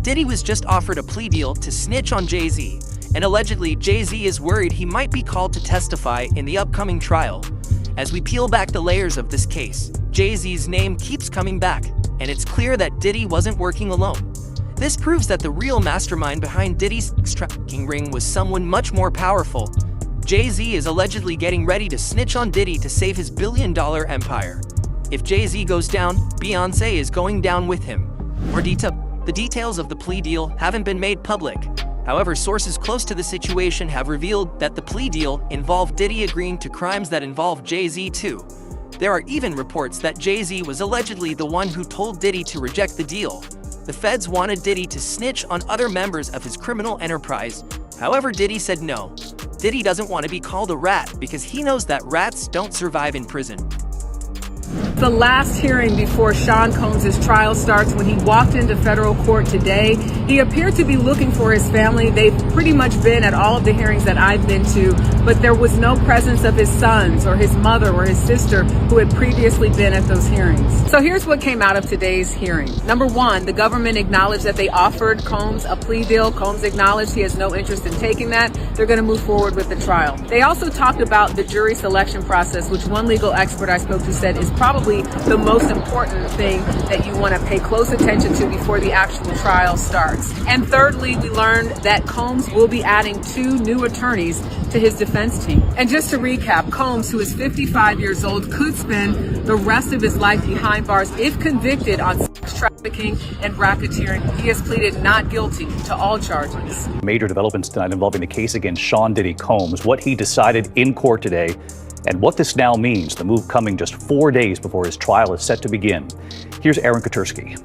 Diddy was just offered a plea deal to snitch on Jay-Z, and allegedly Jay-Z is worried he might be called to testify in the upcoming trial. As we peel back the layers of this case, Jay-Z's name keeps coming back, and it's clear that Diddy wasn't working alone. This proves that the real mastermind behind Diddy's trafficking ring was someone much more powerful. Jay-Z is allegedly getting ready to snitch on Diddy to save his billion-dollar empire. If Jay-Z goes down, Beyoncé is going down with him. The details of the plea deal haven't been made public. However, sources close to the situation have revealed that the plea deal involved Diddy agreeing to crimes that involve Jay-Z too. There are even reports that Jay-Z was allegedly the one who told Diddy to reject the deal. The feds wanted Diddy to snitch on other members of his criminal enterprise. However, Diddy said no. Diddy doesn't want to be called a rat because he knows that rats don't survive in prison. The last hearing before Sean Combs' trial starts, when he walked into federal court today, he appeared to be looking for his family. They've pretty much been at all of the hearings that I've been to, but there was no presence of his sons or his mother or his sister who had previously been at those hearings. So here's what came out of today's hearing. Number one, the government acknowledged that they offered Combs a plea deal. Combs acknowledged he has no interest in taking that. They're going to move forward with the trial. They also talked about the jury selection process, which one legal expert I spoke to said is probably the most important thing that you want to pay close attention to before the actual trial starts. And thirdly, we learned that Combs will be adding 2 new attorneys to his defense team. And just to recap, Combs, who is 55 years old, could spend the rest of his life behind bars if convicted on sex trafficking and racketeering. He has pleaded not guilty to all charges. Major developments tonight involving the case against Sean Diddy Combs, what he decided in court today, and what this now means, the move coming just 4 days before his trial is set to begin. Here's Aaron Katursky.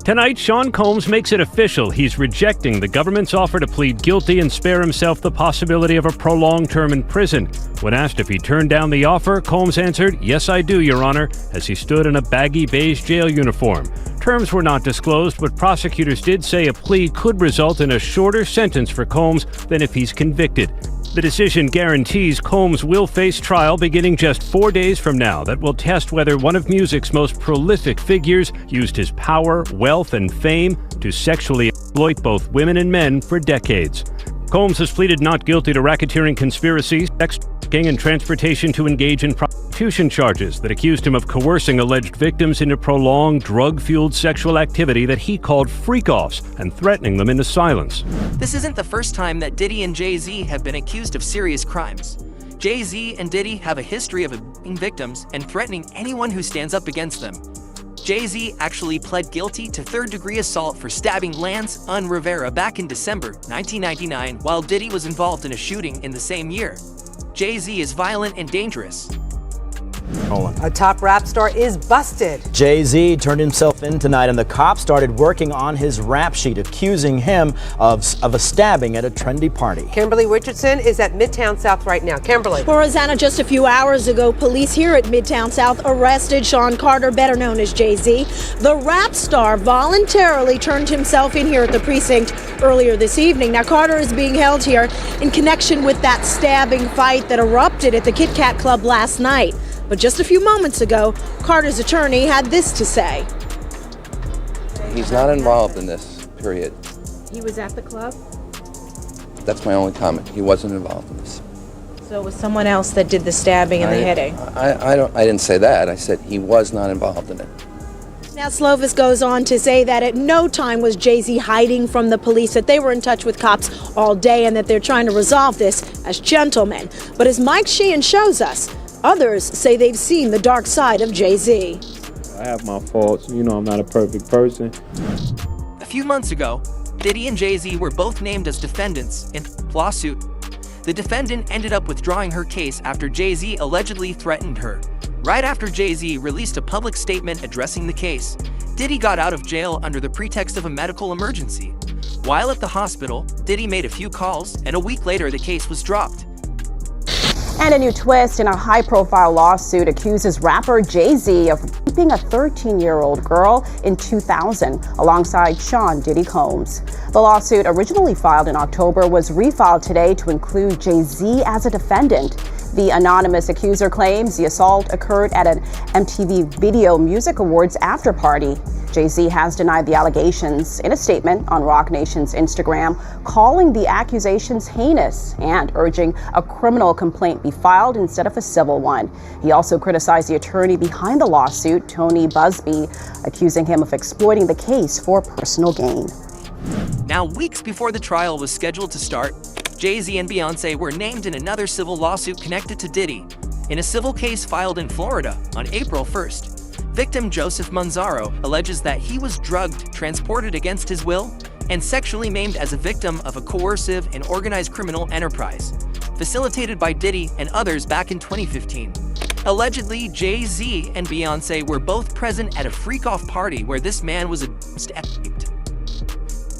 Tonight, Sean Combs makes it official. He's rejecting the government's offer to plead guilty and spare himself the possibility of a prolonged term in prison. When asked if he turned down the offer, Combs answered, "Yes, I do, Your Honor," as he stood in a baggy beige jail uniform. Terms were not disclosed, but prosecutors did say a plea could result in a shorter sentence for Combs than if he's convicted. The decision guarantees Combs will face trial beginning just 4 days from now that will test whether one of music's most prolific figures used his power, wealth, and fame to sexually exploit both women and men for decades. Combs has pleaded not guilty to racketeering conspiracy, sex trafficking, and transportation to engage in prostitution charges that accused him of coercing alleged victims into prolonged, drug-fueled sexual activity that he called freak-offs and threatening them into silence. This isn't the first time that Diddy and Jay-Z have been accused of serious crimes. Jay-Z and Diddy have a history of abusing victims and threatening anyone who stands up against them. Jay-Z actually pled guilty to third-degree assault for stabbing Lance Rivera back in December 1999, while Diddy was involved in a shooting in the same year. Jay-Z is violent and dangerous. A top rap star is busted. Jay-Z turned himself in tonight, and the cops started working on his rap sheet, accusing him of a stabbing at a trendy party. Kimberly Richardson is at Midtown South right now. Kimberly. Well, Rosanna, just a few hours ago, police here at Midtown South arrested Sean Carter, better known as Jay-Z. The rap star voluntarily turned himself in here at the precinct earlier this evening. Now, Carter is being held here in connection with that stabbing fight that erupted at the Kit Kat Club last night. But just a few moments ago, Carter's attorney had this to say. He's not involved in this, period. He was at the club? That's my only comment. He wasn't involved in this. So it was someone else that did the stabbing and the hitting? I didn't say that. I said he was not involved in it. Now, Slovis goes on to say that at no time was Jay-Z hiding from the police, that they were in touch with cops all day and that they're trying to resolve this as gentlemen. But as Mike Sheehan shows us, others say they've seen the dark side of Jay-Z. I have my faults. You know, I'm not a perfect person. A few months ago, Diddy and Jay-Z were both named as defendants in a lawsuit. The defendant ended up withdrawing her case after Jay-Z allegedly threatened her. Right after Jay-Z released a public statement addressing the case, Diddy got out of jail under the pretext of a medical emergency. While at the hospital, Diddy made a few calls, and a week later the case was dropped. And a new twist in a high-profile lawsuit accuses rapper Jay-Z of raping a 13-year-old girl in 2000 alongside Sean Diddy Combs. The lawsuit, originally filed in October, was refiled today to include Jay-Z as a defendant. The anonymous accuser claims the assault occurred at an MTV Video Music Awards after party. Jay-Z has denied the allegations in a statement on Roc Nation's Instagram, calling the accusations heinous and urging a criminal complaint be filed instead of a civil one. He also criticized the attorney behind the lawsuit, Tony Busby, accusing him of exploiting the case for personal gain. Now, weeks before the trial was scheduled to start, Jay-Z and Beyonce were named in another civil lawsuit connected to Diddy, in a civil case filed in Florida on April 1st. Victim Joseph Manzaro alleges that he was drugged, transported against his will, and sexually maimed as a victim of a coercive and organized criminal enterprise, facilitated by Diddy and others back in 2015. Allegedly, Jay-Z and Beyonce were both present at a freak-off party where this man was raped.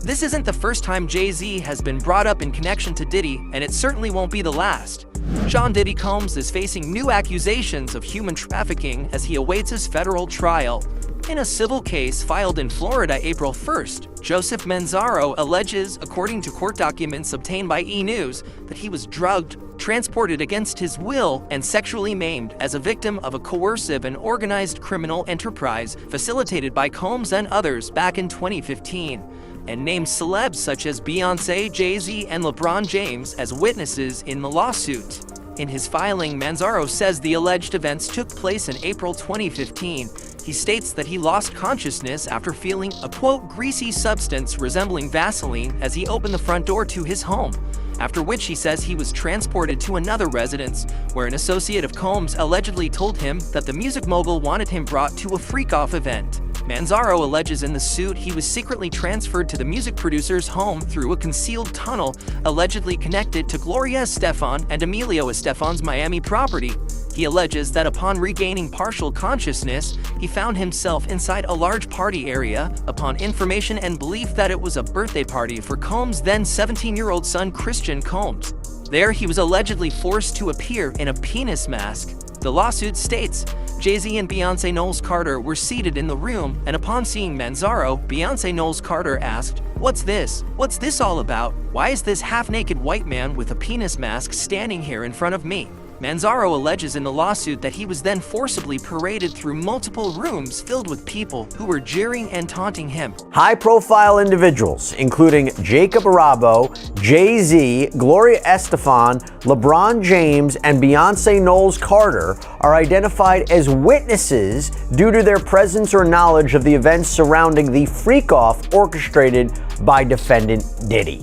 This isn't the first time Jay-Z has been brought up in connection to Diddy, and it certainly won't be the last. Sean Diddy Combs is facing new accusations of human trafficking as he awaits his federal trial. In a civil case filed in Florida April 1st, Joseph Manzaro alleges, according to court documents obtained by E! News, that he was drugged, transported against his will, and sexually maimed as a victim of a coercive and organized criminal enterprise facilitated by Combs and others back in 2015, and named celebs such as Beyonce, Jay-Z, and LeBron James as witnesses in the lawsuit. In his filing, Manzaro says the alleged events took place in April 2015. He states that he lost consciousness after feeling a, quote, greasy substance resembling Vaseline as he opened the front door to his home, after which he says he was transported to another residence, where an associate of Combs allegedly told him that the music mogul wanted him brought to a freak-off event. Manzaro alleges in the suit he was secretly transferred to the music producer's home through a concealed tunnel allegedly connected to Gloria Estefan and Emilio Estefan's Miami property. He alleges that upon regaining partial consciousness, he found himself inside a large party area upon information and belief that it was a birthday party for Combs' then 17-year-old son Christian Combs. There, he was allegedly forced to appear in a penis mask. The lawsuit states, Jay-Z and Beyonce Knowles Carter were seated in the room, and upon seeing Manzaro, Beyonce Knowles Carter asked, "What's this? What's this all about? Why is this half-naked white man with a penis mask standing here in front of me?" Manzaro alleges in the lawsuit that he was then forcibly paraded through multiple rooms filled with people who were jeering and taunting him. High-profile individuals, including Jacob Arabo, Jay-Z, Gloria Estefan, LeBron James, and Beyonce Knowles Carter, are identified as witnesses due to their presence or knowledge of the events surrounding the freak-off orchestrated by defendant Diddy.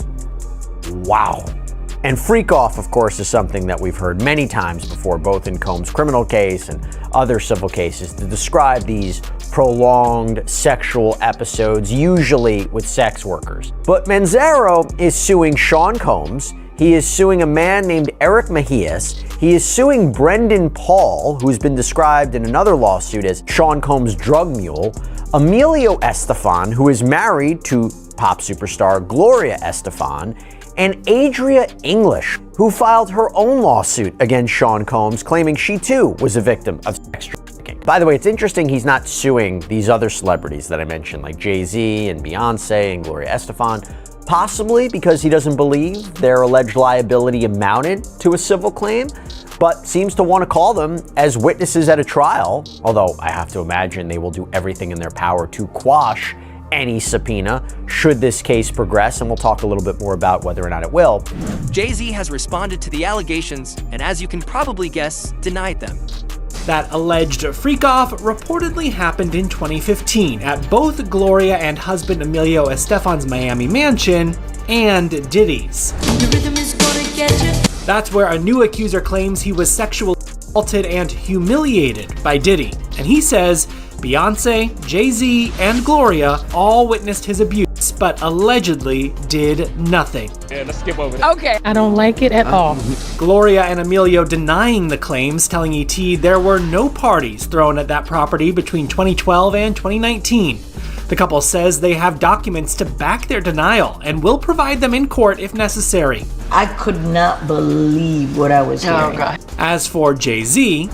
Wow. And freak-off, of course, is something that we've heard many times before, both in Combs' criminal case and other civil cases, to describe these prolonged sexual episodes, usually with sex workers. But Manzaro is suing Sean Combs. He is suing a man named Eric Mejias. He is suing Brendan Paul, who's been described in another lawsuit as Sean Combs' drug mule, Emilio Estefan, who is married to pop superstar Gloria Estefan, and Adria English, who filed her own lawsuit against Sean Combs, claiming she too was a victim of sex trafficking. By the way, it's interesting he's not suing these other celebrities that I mentioned, like Jay-Z and Beyonce and Gloria Estefan, possibly because he doesn't believe their alleged liability amounted to a civil claim, but seems to want to call them as witnesses at a trial, although I have to imagine they will do everything in their power to quash any subpoena should this case progress, and we'll talk a little bit more about whether or not it will. Jay-Z has responded to the allegations and, as you can probably guess, denied them. That alleged freak-off reportedly happened in 2015 at both Gloria and husband Emilio Estefan's Miami mansion and Diddy's. That's where a new accuser claims he was sexually assaulted and humiliated by Diddy, and he says Beyonce, Jay-Z, and Gloria all witnessed his abuse, but allegedly did nothing. Yeah, let's skip over that. Okay. I don't like it at all. Gloria and Emilio denying the claims, telling ET there were no parties thrown at that property between 2012 and 2019. The couple says they have documents to back their denial and will provide them in court if necessary. I could not believe what I was hearing. As for Jay-Z,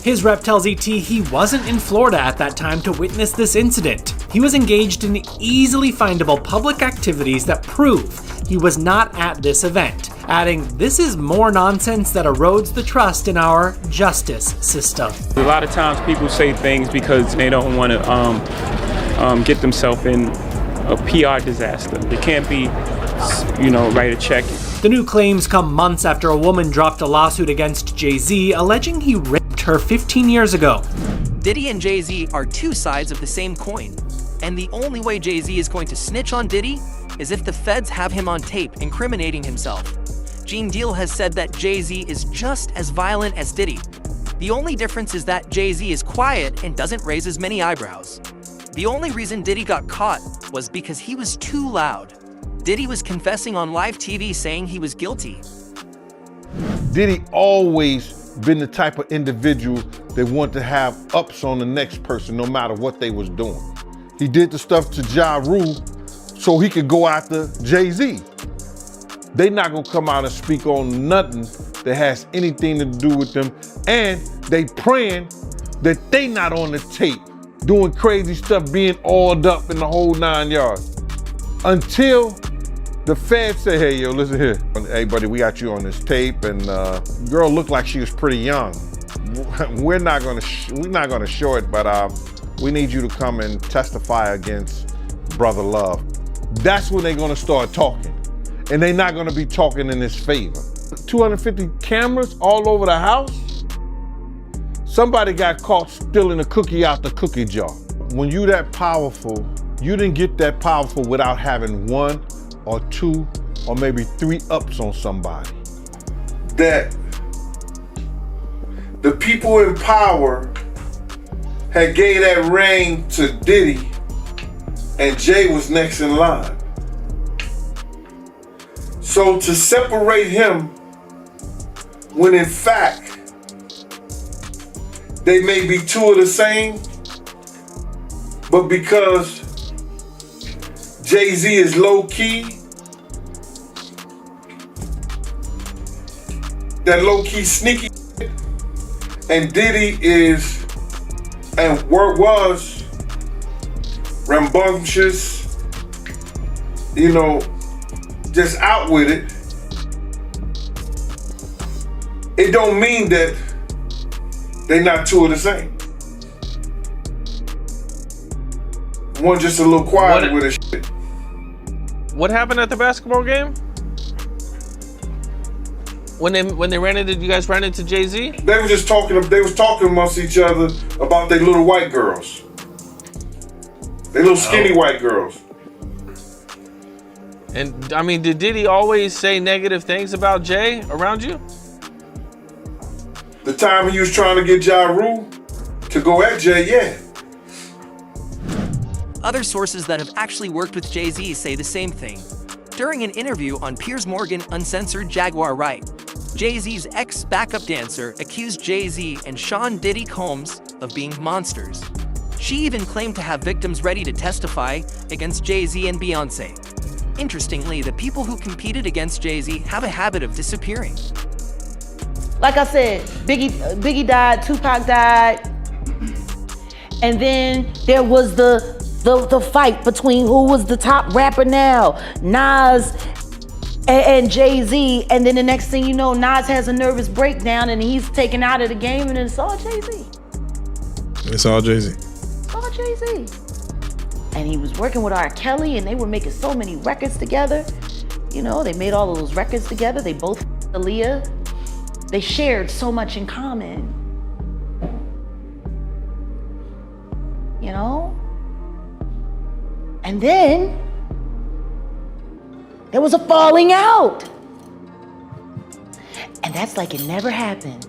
his rep tells ET he wasn't in Florida at that time to witness this incident. He was engaged in easily findable public activities that prove he was not at this event, adding, "This is more nonsense that erodes the trust in our justice system." A lot of times people say things because they don't want to get themselves in a PR disaster. They can't be, write a check. The new claims come months after a woman dropped a lawsuit against Jay-Z alleging he raped her 15 years ago. Diddy and Jay-Z are two sides of the same coin, and the only way Jay-Z is going to snitch on Diddy is if the feds have him on tape incriminating himself. Gene Deal has said that Jay-Z is just as violent as Diddy. The only difference is that Jay-Z is quiet and doesn't raise as many eyebrows. The only reason Diddy got caught was because he was too loud. Diddy was confessing on live TV saying he was guilty. Diddy always been the type of individual that want to have ups on the next person no matter what they was doing. He did the stuff to Ja Rule so he could go after Jay-Z. They not gonna come out and speak on nothing that has anything to do with them, and they praying that they not on the tape doing crazy stuff, being oiled up in the whole 9 yards. Until the feds say, "Hey, yo, listen here. Hey, buddy, we got you on this tape, and girl looked like she was pretty young. We're not gonna show it, but we need you to come and testify against Brother Love." That's when they're gonna start talking, and they're not gonna be talking in his favor. 250 cameras all over the house. Somebody got caught stealing a cookie out the cookie jar. When you that powerful, you didn't get that powerful without having 1 or 2 or maybe 3 ups on somebody. That the people in power had gave that reign to Diddy, and Jay was next in line. So to separate him when in fact they may be two of the same, but because Jay-Z is low key, that low key sneaky, and Diddy is and was rambunctious, just out with it. It don't mean that they not two of the same. One just a little quiet with his shit. What happened at the basketball game? When they ran into, you guys ran into Jay-Z? They were just talking. They was talking amongst each other about their little white girls. They little skinny white girls. And I mean, did Diddy always say negative things about Jay around you? The time he was trying to get Ja Rule to go at Jay, yeah. Other sources that have actually worked with Jay-Z say the same thing. During an interview on Piers Morgan Uncensored Jaguar Right, Jay-Z's ex-backup dancer accused Jay-Z and Sean Diddy Combs of being monsters. She even claimed to have victims ready to testify against Jay-Z and Beyonce. Interestingly, the people who competed against Jay-Z have a habit of disappearing. Like I said, Biggie died, Tupac died, and then there was the fight between who was the top rapper now, Nas and Jay-Z, and then the next thing you know, Nas has a nervous breakdown and he's taken out of the game, and it's all Jay-Z. It's all Jay-Z. It's all Jay-Z. And he was working with R. Kelly, and they were making so many records together. They made all of those records together. They both Aaliyah. They shared so much in common. And then there was a falling out. And that's like it never happened.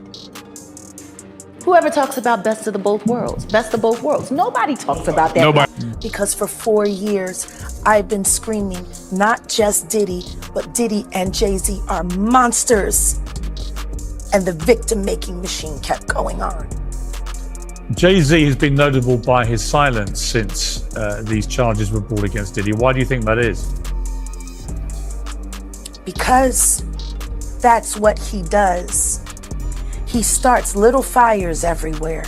Whoever talks about best of both worlds? Nobody talks about that. Nobody. Because for 4 years, I've been screaming, not just Diddy, but Diddy and Jay-Z are monsters. And the victim-making machine kept going on. Jay-Z has been notable by his silence since these charges were brought against Diddy. Why do you think that is? Because that's what he does. He starts little fires everywhere,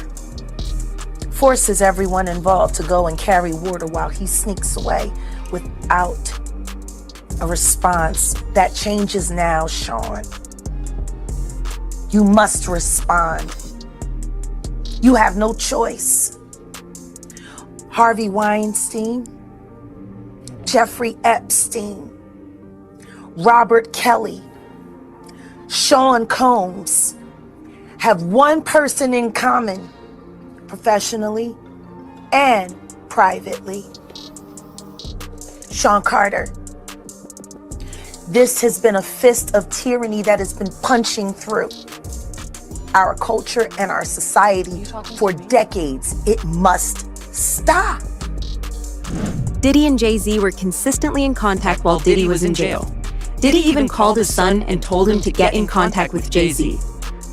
forces everyone involved to go and carry water while he sneaks away without a response that changes now, Sean. You must respond. You have no choice. Harvey Weinstein, Jeffrey Epstein, Robert Kelly, Sean Combs have one person in common, professionally and privately. Sean Carter. This has been a fist of tyranny that has been punching through our culture and our society for decades. It must stop. Diddy and Jay-Z were consistently in contact while Diddy was in jail. Diddy even called his son and told him to get in contact with Jay-Z.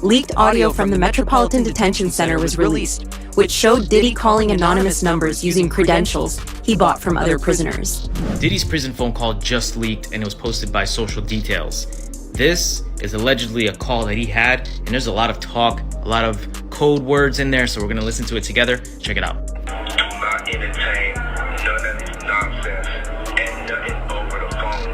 Leaked audio from the Metropolitan Detention Center was released, which showed Diddy calling anonymous numbers using credentials he bought from other prisoners. Diddy's prison phone call just leaked and it was posted by Social Details. This is allegedly a call that he had, and there's a lot of talk, a lot of code words in there, so we're gonna listen to it together. Check it out. Do not entertain none of this nonsense and nothing over the phone.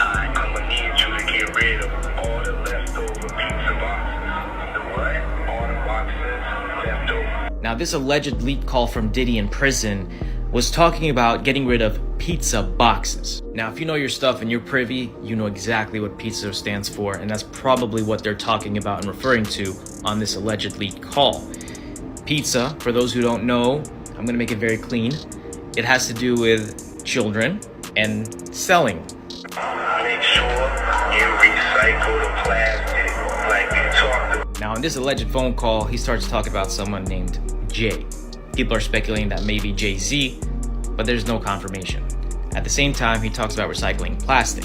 I'm gonna need you to get rid of all the leftover pizza boxes. The what? All the boxes leftover. Now, this alleged leaked call from Diddy in prison was talking about getting rid of pizza boxes. Now, if you know your stuff and you're privy, you know exactly what pizza stands for, and that's probably what they're talking about and referring to on this alleged leaked call. Pizza, for those who don't know, I'm gonna make it very clean. It has to do with children and selling. Make sure you recycle the plastic like you talked about. Now, in this alleged phone call, he starts talking about someone named Jay. People are speculating that maybe Jay-Z, but there's no confirmation. At the same time, he talks about recycling plastic.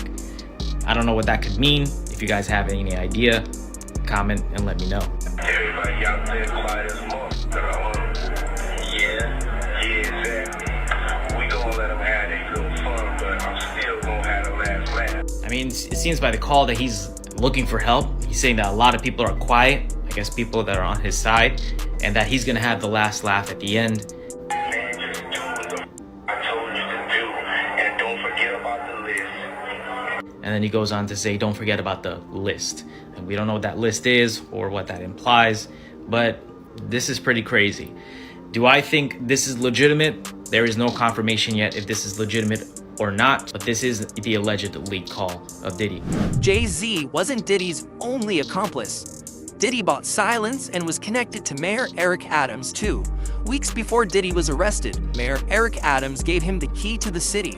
I don't know what that could mean. If you guys have any idea, comment and let me know. Everybody out there quiet as yeah, exactly. We gonna let them have their little fun, but I'm still gonna have the last laugh. I mean, it seems by the call that he's looking for help. He's saying that a lot of people are quiet, I guess people that are on his side, and that he's gonna have the last laugh at the end. Man, just do what I told you to do, and don't forget about the list. And then he goes on to say, don't forget about the list. And we don't know what that list is or what that implies, but this is pretty crazy. Do I think this is legitimate? There is no confirmation yet if this is legitimate or not, but this is the alleged leak call of Diddy. Jay-Z wasn't Diddy's only accomplice. Diddy bought silence and was connected to Mayor Eric Adams too. Weeks before Diddy was arrested, Mayor Eric Adams gave him the key to the city.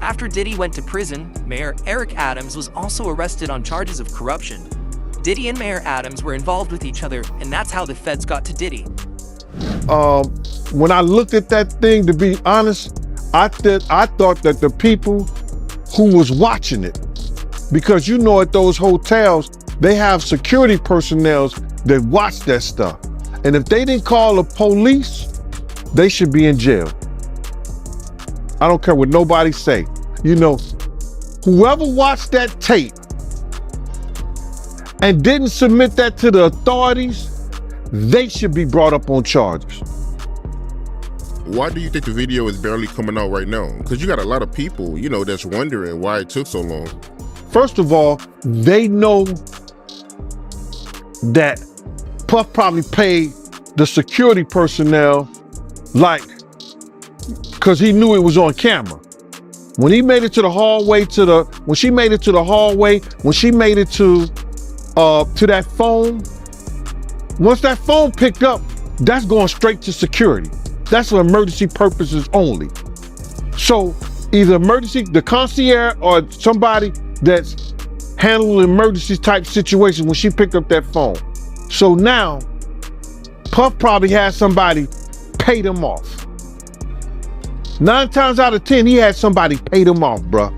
After Diddy went to prison, Mayor Eric Adams was also arrested on charges of corruption. Diddy and Mayor Adams were involved with each other, and that's how the feds got to Diddy. When I looked at that thing, to be honest, I thought that the people who was watching it, because you know at those hotels, they have security personnel that watch that stuff. And if they didn't call the police, they should be in jail. I don't care what nobody say. You know, whoever watched that tape and didn't submit that to the authorities, they should be brought up on charges. Why do you think the video is barely coming out right now? Because you got a lot of people, you know, that's wondering why it took so long. First of all, they know that Puff probably paid the security personnel because he knew it was on camera. When he made it to the hallway, when she made it to that phone, once that phone picked up, that's going straight to security. That's for emergency purposes only. So either the concierge or somebody that's handling emergency type situations when she picked up that phone. So now, Puff probably had somebody pay them off. 9 times out of 10, he had somebody pay them off, bruh.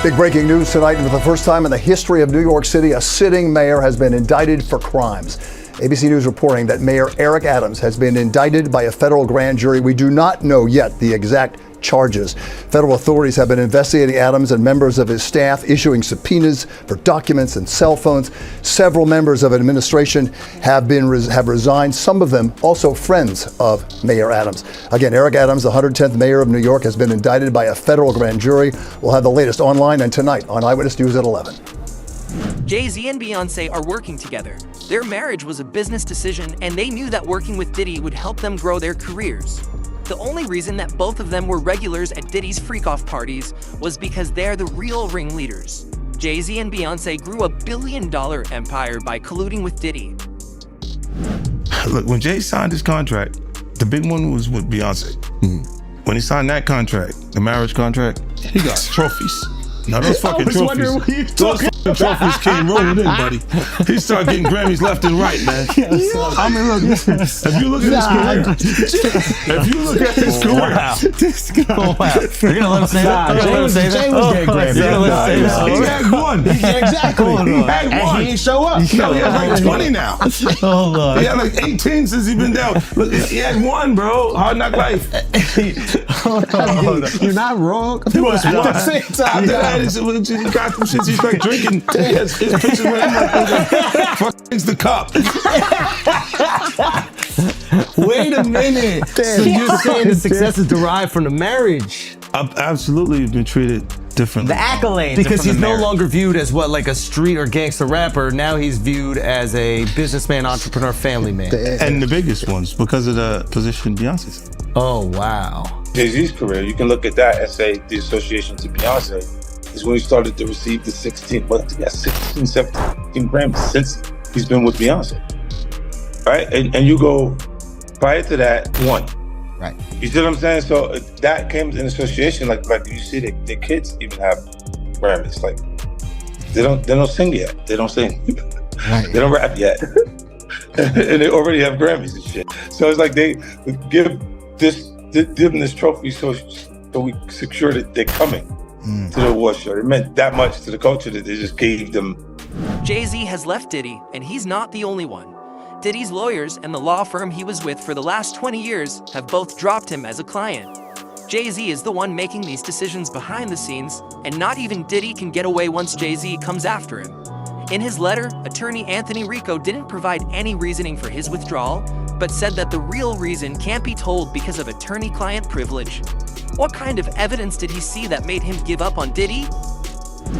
Big breaking news tonight. For the first time in the history of New York City, a sitting mayor has been indicted for crimes. ABC News reporting that Mayor Eric Adams has been indicted by a federal grand jury. We do not know yet the exact charges. Federal authorities have been investigating Adams and members of his staff, issuing subpoenas for documents and cell phones. Several members of administration have resigned, some of them also friends of Mayor Adams. Again, Eric Adams, the 110th mayor of New York, has been indicted by a federal grand jury. We'll have the latest online and tonight on Eyewitness News at 11. Jay-Z and Beyonce are working together. Their marriage was a business decision, and they knew that working with Diddy would help them grow their careers. The only reason that both of them were regulars at Diddy's freak-off parties was because they're the real ringleaders. Jay-Z and Beyonce grew a billion-dollar empire by colluding with Diddy. Look, when Jay signed his contract, the big one was with Beyonce. When he signed that contract, the marriage contract, he got trophies. Now those fucking trophies, those fucking trophies came rolling in, buddy. He started getting Grammys left and right, man. I mean, look, if you look at his career, You're gonna let him say that? Jay was getting Grammys. He had one. Exactly. He had one. And he ain't show up. No, he has like 20 now. He had like 18 since he's been down. Look, he had one, bro. Hard Knock Life. You're not wrong. He was one. At the same time, he got some shit. He's like drinking. His pictures with him like, fucking's the cup. Wait a minute. So you're saying the success is derived from the marriage? I've absolutely been treated differently. The accolades. Because he's no longer viewed as what, like a street or gangster rapper. Now he's viewed as a businessman, entrepreneur, family man. And the biggest ones because of the position Beyonce's. Oh, wow. Jay-Z's career, you can look at that and say the association to Beyonce is when he started to receive the 16, 17 Grammys since he's been with Beyonce. Right? And you go, prior to that, one. Right. You see what I'm saying? So that came in association, like you see their kids even have Grammys. Like they don't sing yet. They don't sing. Right. They don't rap yet. And they already have Grammys and shit. So it's like they give them this trophy so we secure that they're coming to the award show. It meant that much to the culture that they just gave them. Jay-Z has left Diddy, and he's not the only one. Diddy's lawyers and the law firm he was with for the last 20 years have both dropped him as a client. Jay-Z is the one making these decisions behind the scenes, and not even Diddy can get away once Jay-Z comes after him. In his letter, attorney Anthony Rico didn't provide any reasoning for his withdrawal, but said that the real reason can't be told because of attorney-client privilege. What kind of evidence did he see that made him give up on Diddy?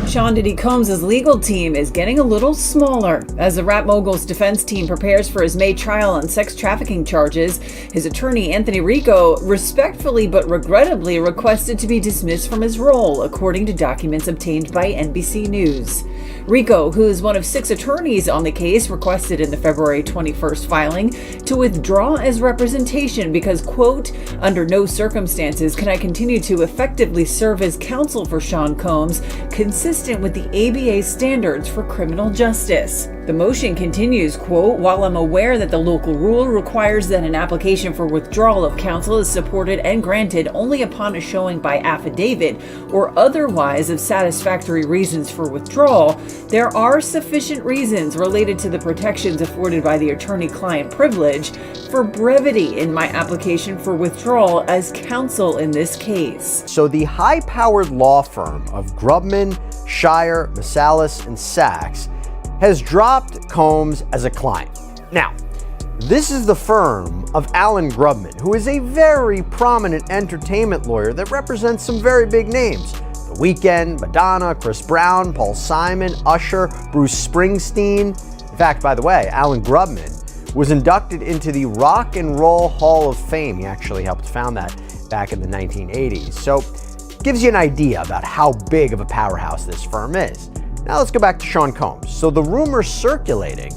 Sean Diddy Combs' legal team is getting a little smaller. As the rap mogul's defense team prepares for his May trial on sex trafficking charges, his attorney Anthony Rico respectfully but regrettably requested to be dismissed from his role, according to documents obtained by NBC News. Rico, who is one of 6 attorneys on the case, requested in the February 21st filing to withdraw as representation because, quote, under no circumstances can I continue to effectively serve as counsel for Sean Combs, consistent with the ABA standards for criminal justice. The motion continues, quote, while I'm aware that the local rule requires that an application for withdrawal of counsel is supported and granted only upon a showing by affidavit or otherwise of satisfactory reasons for withdrawal, there are sufficient reasons related to the protections afforded by the attorney-client privilege for brevity in my application for withdrawal as counsel in this case. So the high-powered law firm of Grubman, Shire, Masalis, and Sachs has dropped Combs as a client. Now, this is the firm of Alan Grubman, who is a very prominent entertainment lawyer that represents some very big names. The Weeknd, Madonna, Chris Brown, Paul Simon, Usher, Bruce Springsteen. In fact, by the way, Alan Grubman was inducted into the Rock and Roll Hall of Fame. He actually helped found that back in the 1980s. So, gives you an idea about how big of a powerhouse this firm is. Now let's go back to Sean Combs. So the rumor circulating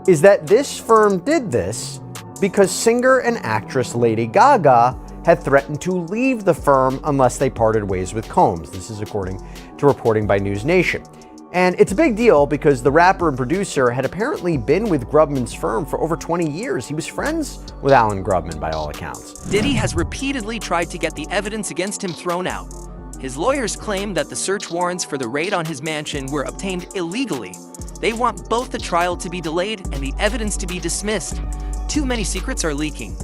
is that this firm did this because singer and actress Lady Gaga had threatened to leave the firm unless they parted ways with Combs. This is according to reporting by News Nation. And it's a big deal because the rapper and producer had apparently been with Grubman's firm for over 20 years. He was friends with Alan Grubman by all accounts. Diddy has repeatedly tried to get the evidence against him thrown out. His lawyers claim that the search warrants for the raid on his mansion were obtained illegally. They want both the trial to be delayed and the evidence to be dismissed. Too many secrets are leaking.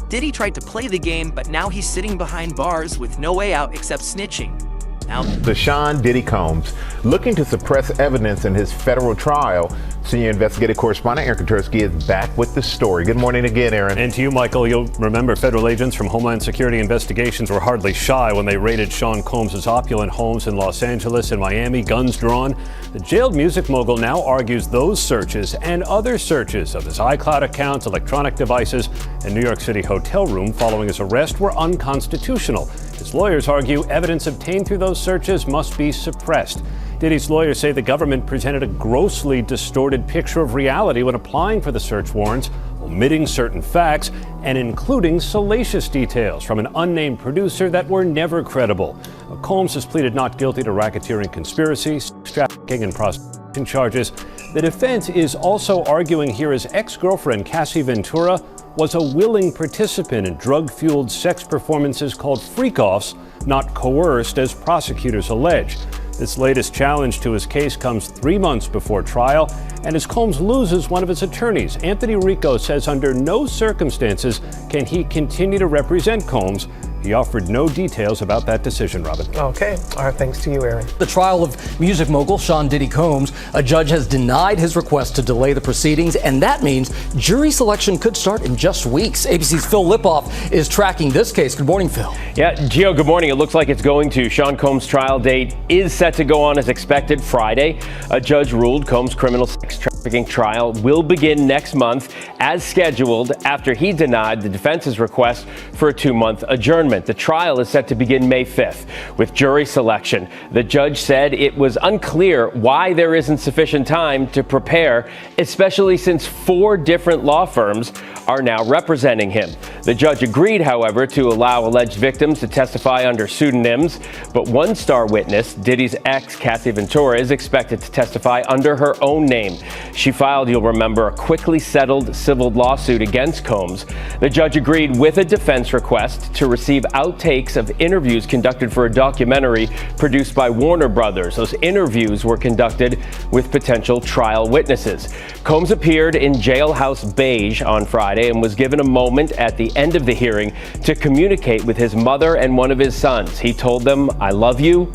Diddy tried to play the game, but now he's sitting behind bars with no way out except snitching. Now, the Sean Diddy Combs looking to suppress evidence in his federal trial. Senior investigative correspondent Aaron Katersky is back with the story. Good morning again, Aaron. And to you, Michael. You'll remember federal agents from Homeland Security investigations were hardly shy when they raided Sean Combs' opulent homes in Los Angeles and Miami, guns drawn. The jailed music mogul now argues those searches and other searches of his iCloud accounts, electronic devices, and New York City hotel room following his arrest were unconstitutional. His lawyers argue evidence obtained through those searches must be suppressed. Diddy's lawyers say the government presented a grossly distorted picture of reality when applying for the search warrants, omitting certain facts and including salacious details from an unnamed producer that were never credible. Combs has pleaded not guilty to racketeering conspiracy, trafficking, and prostitution charges. The defense is also arguing here his ex-girlfriend, Cassie Ventura, was a willing participant in drug-fueled sex performances called freak-offs, not coerced as prosecutors allege. This latest challenge to his case comes 3 months before trial, and as Combs loses one of his attorneys, Anthony Rico says under no circumstances can he continue to represent Combs. He offered no details about that decision, Robin. Okay. All right. Thanks to you, Aaron. The trial of music mogul Sean Diddy Combs, a judge has denied his request to delay the proceedings, and that means jury selection could start in just weeks. ABC's Phil Lipoff is tracking this case. Good morning, Phil. Yeah, Gio, good morning. It looks like it's going to. Sean Combs' trial date is set to go on as expected Friday. A judge ruled Combs' criminal sex trafficking trial will begin next month as scheduled after he denied the defense's request for a 2-month adjournment. The trial is set to begin May 5th with jury selection. The judge said it was unclear why there isn't sufficient time to prepare, especially since 4 different law firms are now representing him. The judge agreed, however, to allow alleged victims to testify under pseudonyms, but one star witness, Diddy's ex, Cassie Ventura, is expected to testify under her own name. She filed, you'll remember, a quickly settled civil lawsuit against Combs. The judge agreed with a defense request to receive outtakes of interviews conducted for a documentary produced by Warner Brothers. Those interviews were conducted with potential trial witnesses. Combs appeared in Jailhouse Beige on Friday and was given a moment at the end of the hearing to communicate with his mother and one of his sons. He told them, "I love you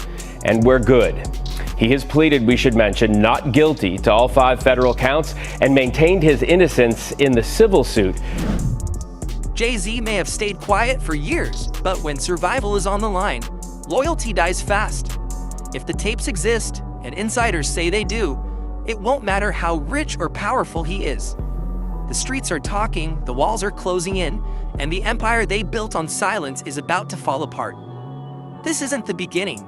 and we're good." He has pleaded, we should mention, not guilty to all 5 federal counts and maintained his innocence in the civil suit. Jay-Z may have stayed quiet for years, but when survival is on the line, loyalty dies fast. If the tapes exist, and insiders say they do, it won't matter how rich or powerful he is. The streets are talking, the walls are closing in, and the empire they built on silence is about to fall apart. This isn't the beginning.